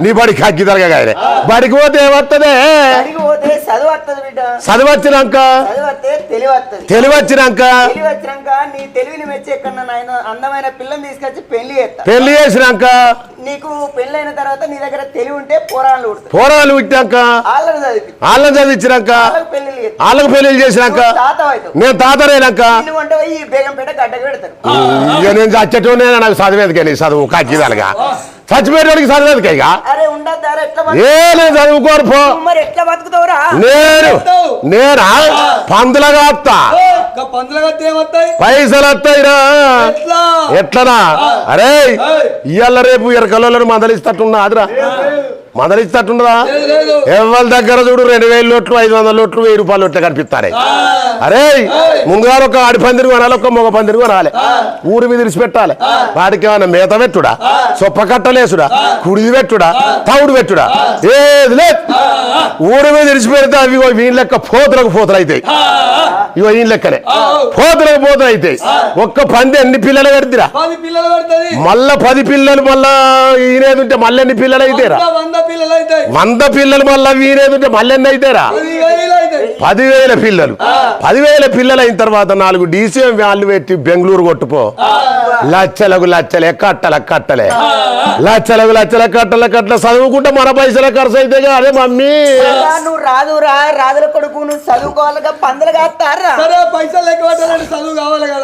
నీ బడికి అగ్గి తరగగాయలే బడికి పోతే ఏమత్తదే చదువు వచ్చినాక తెలివచ్చినాక నీ తెలివిని మెచ్చి ఎక్కడ అందమైన పిల్లని తీసుకొచ్చి పెళ్లి చేసినాక నీకు పెళ్ళైన తర్వాత నీ దగ్గర తెలివి ఉంటే పోరాళ్ళు పుట్టాక వాళ్ళని చదివించినాక వాళ్ళకు పెళ్లి చేసినాక నేను తాతనేనాక బేగంపేట గడ్డకు పెడతారు ఇక నేను చచ్చేటోనే నాకు చదివేదికే నీ చదువు కగ్గిదాలుగా చచ్చిపోయేవాడికి చదివేదికే ఇక నేను చదువుకోరు పో నేనా పందులగా వస్తా పైసలు వస్తాయిరా ఎట్లనా అరే ఇవాళ రేపు ఎరకలలో మందలిస్తట్టున్నా అదిరా మందలిస్తట్టున్నదా ఎవరి దగ్గర చూడు 2000 లోట్లు 500 లోట్లు 1000 రూపాయలు లోట్లే కనిపిస్తారే అరే ముందుగా ఒక ఆడి పందిరి కొనాలి ఒక మగ పందిరి కొనాలి ఊరి మీద విడిచిపెట్టాలి వాడికి ఏమైనా మేత పెట్టుడా సొప్ప కట్టలేసుడా కుడిది పెట్టుడా తౌడు పెట్టుడా ఏది లేదు ఊరి మీద విడిచిపెడితే అవి వీళ్ళ లెక్క పోతులు అవుతాయి ఇగో ఈయన లెక్కనే పోతులు అవుతాయి ఒక్క పంది ఎన్ని పిల్లలు పెడతారా మళ్ళా 10 పిల్లలు మళ్ళా ఈయనేది ఉంటే మళ్ళీ ఎన్ని పిల్లలు అయితేరా 100 పిల్లలు మళ్ళా వీరేదుంటే మళ్ళీ ఎన్ని అయితేరా 10,000 పిల్లలు 10,000 పిల్లలు అయిన తర్వాత 4 DCM వ్యాన్లు పెట్టి బెంగళూరు కొట్టుపో లచ్చలకు కట్టలే లచ్చలకు కట్టల చదువుకుంటే మన పైసల ఖర్చు అయితే అదే మమ్మీ నువ్వు రాదుల కొడుకు నువ్వు చదువుకోవాలిగా పందులు కాస్తారా పైసలు లెక్క చదువు కావాలి కదా